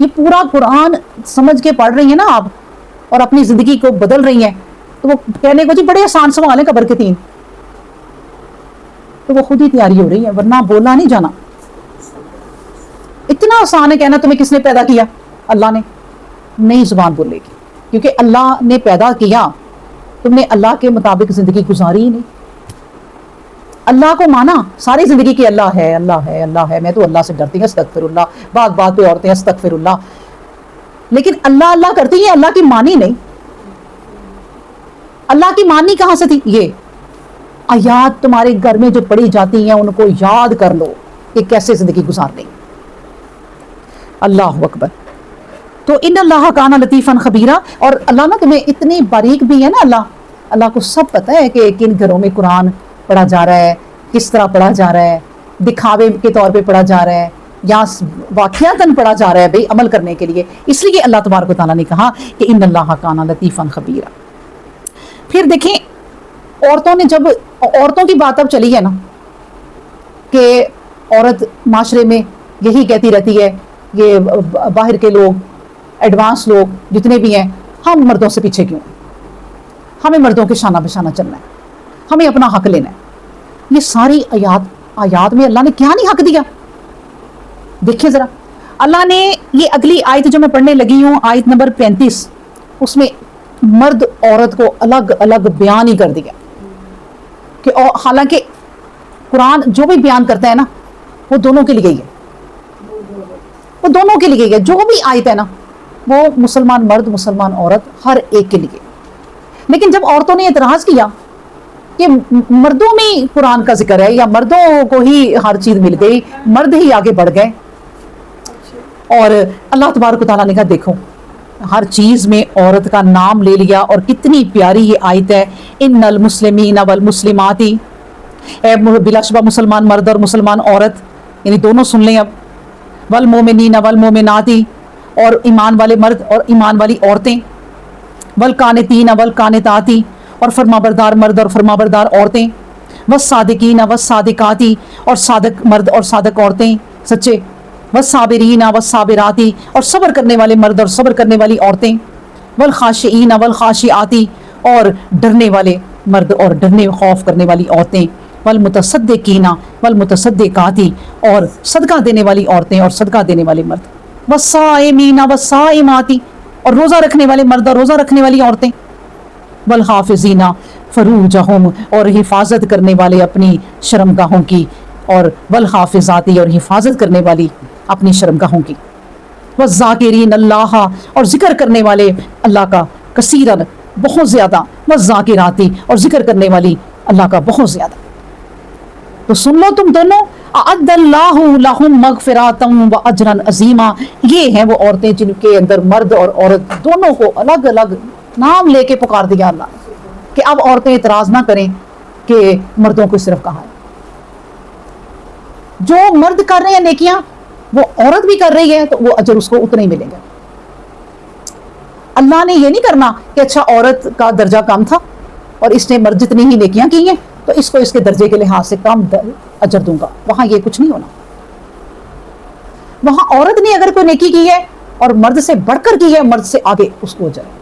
یہ پورا قرآن سمجھ کے پڑھ رہی ہیں نا آپ اور اپنی زندگی کو بدل رہی ہیں، تو وہ کہنے کو جی بڑے آسان سوال ہیں قبر کے 3، تو وہ خود ہی تیاری ہو رہی ہے، ورنہ بولا نہیں جانا۔ اتنا آسان ہے کہنا تمہیں کس نے پیدا کیا؟ اللہ نے۔ نہیں زبان بولے گی، کیونکہ اللہ نے پیدا کیا، تم نے اللہ کے مطابق زندگی گزاری ہی نہیں۔ اللہ کو مانا ساری زندگی کی اللہ ہے اللہ ہے اللہ ہے، میں تو اللہ سے ڈرتی ہوں استغفر اللہ، بات بات پہ عورتیں استغفر اللہ، لیکن اللہ اللہ کرتی ہیں، اللہ کی مانی نہیں۔ اللہ کی مانی کہاں سے تھی؟ یہ آیات تمہارے گھر میں جو پڑھی جاتی ہیں ان کو یاد کر لو کہ کیسے زندگی گزارنی۔ اللہ اکبر۔ تو ان اللہ کان لطیفا خبیرہ، اور اللہ نا تمہیں اتنی باریک بھی ہے نا، اللہ کو سب پتہ ہے کہ کن گھروں میں قرآن پڑھا جا رہا ہے، کس طرح پڑھا جا رہا ہے، دکھاوے کے طور پہ پڑھا جا رہا ہے یا واقعاتاً پڑھا جا رہا ہے بھئی عمل کرنے کے لیے، اس لیے اللہ تبارک و تعالیٰ نے کہا کہ ان اللہ کان لطیفا خبیرہ۔ پھر دیکھیں عورتوں نے، جب عورتوں کی بات اب چلی ہے نا کہ عورت معاشرے میں یہی کہتی رہتی ہے، یہ باہر کے لوگ ایڈوانس لوگ جتنے بھی ہیں، ہم مردوں سے پیچھے کیوں ہیں، ہمیں مردوں کے شانہ بشانہ چلنا ہے، ہمیں اپنا حق لینا ہے۔ یہ ساری آیات میں اللہ نے کیا نہیں حق دیا؟ دیکھیں ذرا، اللہ نے یہ اگلی آیت جو میں پڑھنے لگی ہوں، آیت نمبر 35، اس میں مرد عورت کو الگ الگ بیان ہی کر دیا کہ حالانکہ قرآن جو بھی بیان کرتا ہے نا وہ دونوں کے لیے ہی ہے، وہ دونوں کے لیے ہی ہے، جو بھی آیت ہے نا وہ مسلمان مرد مسلمان عورت ہر ایک کے لیے۔ لیکن جب عورتوں نے اعتراض کیا کہ مردوں میں قرآن کا ذکر ہے یا مردوں کو ہی ہر چیز مل گئی، مرد ہی آگے بڑھ گئے، اور اللہ تبارک و تعالیٰ نے کہا دیکھو ہر چیز میں عورت کا نام لے لیا، اور کتنی پیاری یہ آیت ہے، ان المسلمین والمسلمات، اے بلا شبہ مسلمان مرد اور مسلمان عورت، یعنی دونوں سن لیں اب، والمومنین والمومنات، اور ایمان والے مرد اور ایمان والی عورتیں، والقانتین والقانتات، اور فرمانبردار مرد اور فرمانبردار عورتیں، والصادقین والصادقات، اور صادق مرد اور صادق عورتیں سچے، والصابرین والصابرات، اور صبر کرنے والے مرد اور صبر کرنے والی عورتیں، والخاشعین والخاشعات، اور ڈرنے والے مرد اور ڈرنے خوف کرنے والی عورتیں، والمتصدقین والمتصدقات، اور صدقہ دینے والی عورتیں اور صدقہ دینے والے مرد، والصائمین والصائمات، اور روزہ رکھنے والے مرد اور روزہ رکھنے والی عورتیں، والحافظین فروجہم، اور حفاظت کرنے والے اپنی شرمگاہوں کی، اور والحافظاتی، اور حفاظت کرنے والی اپنی شرمگاہوں کی، والذاکرین اللہ، اور ذکر کرنے والے اللہ کا کثیرن بہت زیادہ، والذاکراتی، اور ذکر کرنے والی اللہ کا بہت زیادہ۔ تو سن لو تم دونوں، اعد اللہ لہم مغفرۃ و اجرا عظیما، یہ ہیں وہ عورتیں جن کے اندر مرد اور عورت دونوں کو الگ الگ نام لے کے پکار دیا اللہ نے، کہ اب عورتیں اعتراض نہ کریں کہ مردوں کو صرف کہا ہے۔ جو مرد کر رہے ہیں نیکیاں وہ عورت بھی کر رہی ہے تو وہ اجر اس کو اتنے ہی ملیں گے۔ اللہ نے یہ نہیں کرنا کہ اچھا عورت کا درجہ کم تھا اور اس نے مرد جتنی ہی نیکیاں کی ہیں تو اس کو اس کے درجے کے لحاظ سے کم اجر دوں گا، وہاں یہ کچھ نہیں ہونا۔ وہاں عورت نے اگر کوئی نیکی کی ہے اور مرد سے بڑھ کر کی ہے، مرد سے آگے اس کو اجر ہے۔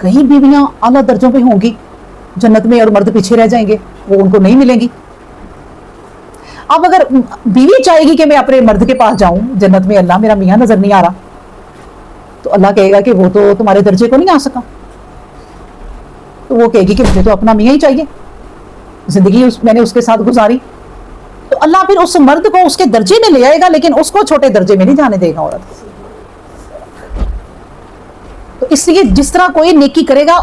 کہیں بیویاں اعلیٰ درجوں پہ ہوں گی جنت میں اور مرد پیچھے رہ جائیں گے، وہ ان کو نہیں ملیں گی۔ اب اگر بیوی چاہے گی کہ میں اپنے مرد کے پاس جاؤں جنت میں، اللہ میرا میاں نظر نہیں آ رہا، تو اللہ کہے گا کہ وہ تو تمہارے درجے کو نہیں آ سکا، تو وہ کہے گی کہ مجھے تو اپنا میاں ہی چاہیے، زندگی میں نے اس کے ساتھ گزاری، تو اللہ پھر اس مرد کو اس کے درجے میں لے آئے گا لیکن اس کو چھوٹے درجے میں نہیں جانے دے گا عورت۔ تو اس لیے جس طرح کوئی نیکی کرے گا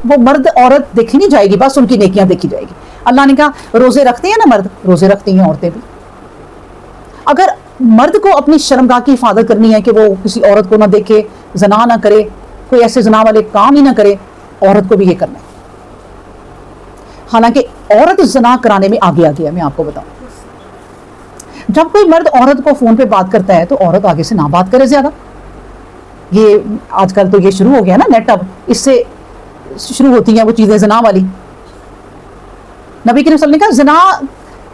وہ مرد عورت دیکھی نہیں جائے گی، بس ان کی نیکیاں دیکھی جائے گی۔ اللہ نے کہا روزے رکھتے ہیں نا مرد، روزے رکھتی ہیں عورتیں بھی۔ اگر مرد کو اپنی شرمگاہ کی حفاظت کرنی ہے کہ وہ کسی عورت کو نہ دیکھے، زنا نہ کرے، کوئی ایسے زنا والے کام ہی نہ کرے، عورت کو بھی یہ کرنا ہے۔ حالانکہ عورت زنا کرانے میں آگے آگے ہے، میں آپ کو بتاؤں، جب کوئی مرد عورت کو فون پہ بات کرتا ہے تو عورت آگے سے نہ بات کرے زیادہ۔ یہ آج کل تو یہ شروع ہو گیا نا نیٹ، اب اس سے شروع ہوتی ہیں وہ چیزیں زنا والی۔ نبی کریم صلی اللہ علیہ وسلم نے کہا زنا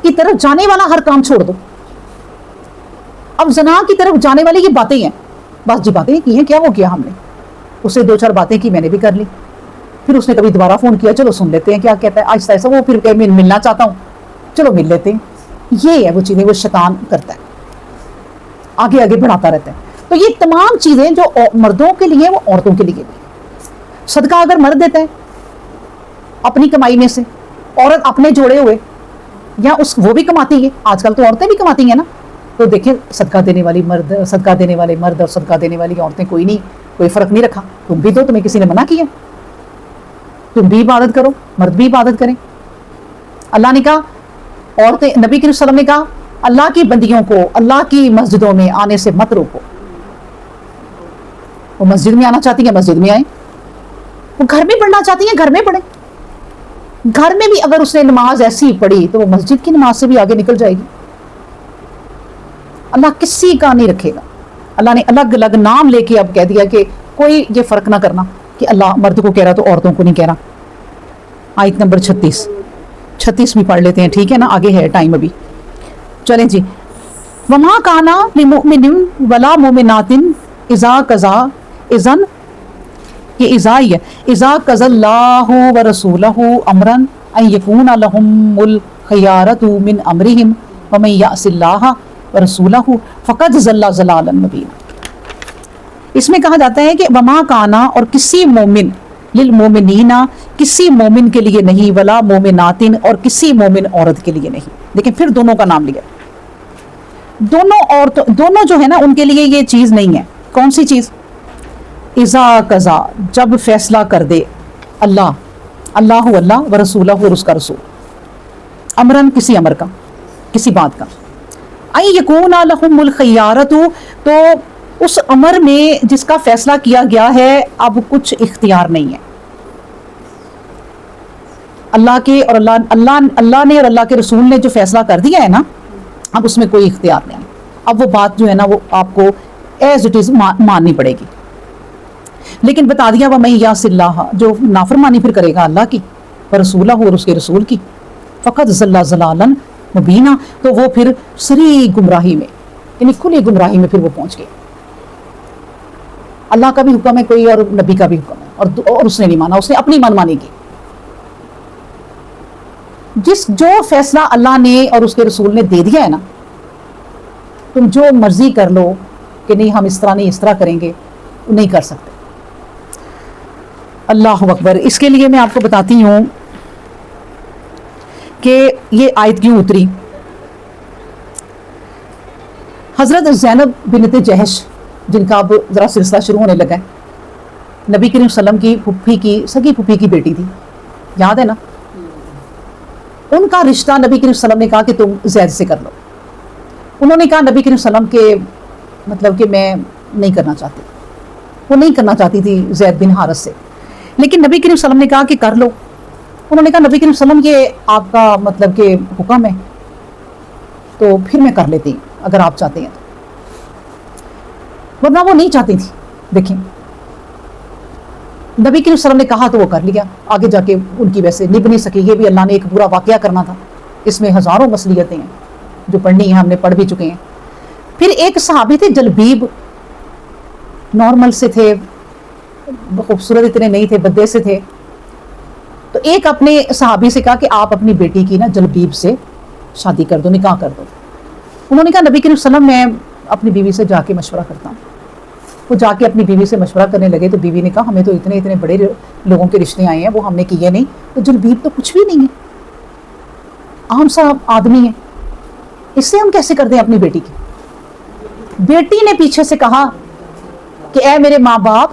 کی طرف جانے والا ہر کام چھوڑ دو، اب زنا کی طرف جانے والی یہ باتیں ہیں، بس جی باتیں کی ہیں، کیا وہ کیا ہم نے اسے 2-4 باتیں کی، میں نے بھی کر لی، پھر اس نے کبھی دوبارہ فون کیا، چلو سن لیتے ہیں کیا کہتا ہے، آہستہ آہستہ وہ پھر کہ میں ملنا چاہتا ہوں، چلو مل لیتے ہیں۔ یہ ہے وہ چیزیں وہ شیطان کرتا ہے، آگے آگے بڑھاتا رہتا ہے۔ تو یہ تمام چیزیں جو مردوں کے لیے وہ عورتوں کے لیے بھی۔ صدقہ اگر مرد دیتا ہے اپنی کمائی میں سے، عورت اپنے جوڑے ہوئے، یا وہ بھی کماتی ہے، آج کل تو عورتیں بھی کماتی ہیں نا، تو دیکھیں صدقہ دینے والی مرد، صدقہ دینے والے مرد اور صدقہ دینے والی عورتیں کوئی نہیں، کوئی فرق نہیں رکھا، تم بھی دو، تمہیں کسی نے منع کیا؟ تم بھی عبادت کرو، مرد بھی عبادت کریں۔ اللہ نے کہا عورتیں، نبی کریم صلی اللہ علیہ وسلم نے کہا اللہ کی بندیوں کو اللہ کی مسجدوں میں آنے سے مت روکو، وہ مسجد میں آنا چاہتی ہیں مسجد میں آئیں، وہ گھر میں پڑھنا چاہتی ہیں گھر میں پڑھیں، گھر میں بھی اگر اس نے نماز ایسی پڑھی تو وہ مسجد کی نماز سے بھی آگے نکل جائے گی۔ اللہ کسی کا نہیں رکھے گا۔ اللہ نے الگ الگ نام لے کے اب کہہ دیا کہ کوئی یہ فرق نہ کرنا کہ اللہ مرد کو کہہ رہا تو عورتوں کو نہیں کہہ رہا۔ آیت نمبر 36 بھی پڑھ لیتے ہیں، ٹھیک ہے نا، آگے ہے ٹائم ابھی، چلیں جی۔ وما کانا لمؤمن ولا مؤمنات اذا قضى اذن، یہ اذا ہے، اذا قضى اللہ ورسولہ امرا ان یکون لهم الخیارۃ من امرهم ومن یعص اللہ ورسولہ فقد ضل ضلالا مبینا۔ اس میں کہا جاتا ہے کہ وما کانا، اور کسی مومن، للمومنین، کسی مومن کے لیے نہیں، ولا مومنات، اور کسی مومن عورت کے لیے نہیں۔ لیکن پھر دونوں کا نام لیا، دونوں عورتوں، دونوں جو ہے نا ان کے لیے یہ چیز نہیں ہے۔ کون سی چیز؟ اذا قضا، جب فیصلہ کر دے اللہ ورسولہ، اور اس کا رسول، امرن، کسی امر کا، کسی بات کا، ان یکون لہم الخیارۃ، تو اس امر میں جس کا فیصلہ کیا گیا ہے اب کچھ اختیار نہیں ہے۔ اللہ کے اور اللہ نے اور اللہ کے رسول نے جو فیصلہ کر دیا ہے نا، اب اس میں کوئی اختیار نہیں، اب وہ بات جو ہے نا وہ آپ کو ایز اٹ از ماننی پڑے گی۔ لیکن بتا دیا وَمَن یعص اللہ، جو نافرمانی پھر کرے گا اللہ کی، ورسولہ، اور اس کے رسول کی، فقد ضل ضلالا مبینا، تو وہ پھر صریح گمراہی میں، یعنی کھلی گمراہی میں پھر وہ پہنچ گئے۔ اللہ کا بھی حکم ہے کوئی اور نبی کا بھی حکم ہے، اور اس نے نہیں مانا، اس نے اپنی من مانی کی۔ جو فیصلہ اللہ نے اور اس کے رسول نے دے دیا ہے نا، تم جو مرضی کر لو کہ نہیں ہم اس طرح نہیں اس طرح کریں گے، نہیں کر سکتے۔ اللہ اکبر۔ اس کے لیے میں آپ کو بتاتی ہوں کہ یہ آیت کیوں اتری۔ حضرت زینب بنت جہش، جن کا اب ذرا سلسلہ شروع ہونے لگا ہے، نبی کریم صلی اللہ علیہ وسلم کی پھپھی کی، سگی پھپھی کی بیٹی تھی، یاد ہے نا؟ ان کا رشتہ نبی کریم صلی اللہ علیہ وسلم نے کہا کہ تم زید سے کر لو۔ انہوں نے کہا نبی کریم صلی اللہ علیہ وسلم کے مطلب کہ میں نہیں کرنا چاہتی، وہ نہیں کرنا چاہتی تھی زید بن حارث سے، لیکن نبی کریم صلی اللہ علیہ وسلم نے کہا کہ کر لو۔ انہوں نے کہا نبی کریم صلی اللہ علیہ وسلم یہ آپ کا مطلب کہ حکم ہے تو پھر میں کر لیتی ہوں اگر آپ چاہتے ہیں تو، ورنہ وہ نہیں چاہتی تھی۔ دیکھیں نبی کریم صلی اللہ علیہ وسلم نے کہا تو وہ کر لیا، آگے جا کے ان کی ویسے نبھ نہیں سکی۔ یہ بھی اللہ نے ایک پورا واقعہ کرنا تھا، اس میں ہزاروں مصلیتیں ہیں جو پڑھنی ہیں، ہم نے پڑھ بھی چکے ہیں۔ پھر ایک صحابی تھے جلبیب، نارمل سے تھے، خوبصورت اتنے نہیں تھے، بدے سے تھے، تو ایک اپنے صحابی سے کہا کہ آپ اپنی بیٹی کی نا جلبیب سے شادی کر دو، نکاح کر دو۔ انہوں نے کہا نبی کریم صلی اللہ علیہ وسلم میں اپنی بیوی سے جا کے مشورہ کرتا ہوں۔ وہ جا کے اپنی بیوی سے مشورہ کرنے لگے تو بیوی نے کہا ہمیں تو اتنے بڑے لوگوں کے رشتے آئے ہیں، وہ ہم نے کیے نہیں، تو جلبیب تو کچھ بھی نہیں ہے، عام سا آدمی ہے، اس سے ہم کیسے کر دیں اپنی بیٹی کی؟ بیٹی نے پیچھے سے کہا کہ اے میرے ماں باپ،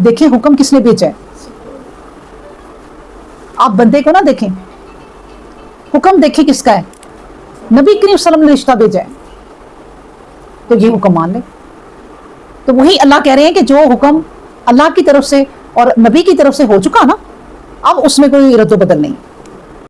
دیکھیں حکم کس نے بھیجا ہے، آپ بندے کو نہ دیکھیں، حکم دیکھیں کس کا ہے، نبی کریم صلی اللہ علیہ وسلم نے رشتہ بھیجا ہے، تو یہ حکم مان لیں۔ تو وہی اللہ کہہ رہے ہیں کہ جو حکم اللہ کی طرف سے اور نبی کی طرف سے ہو چکا نا، اب اس میں کوئی رد و بدل نہیں۔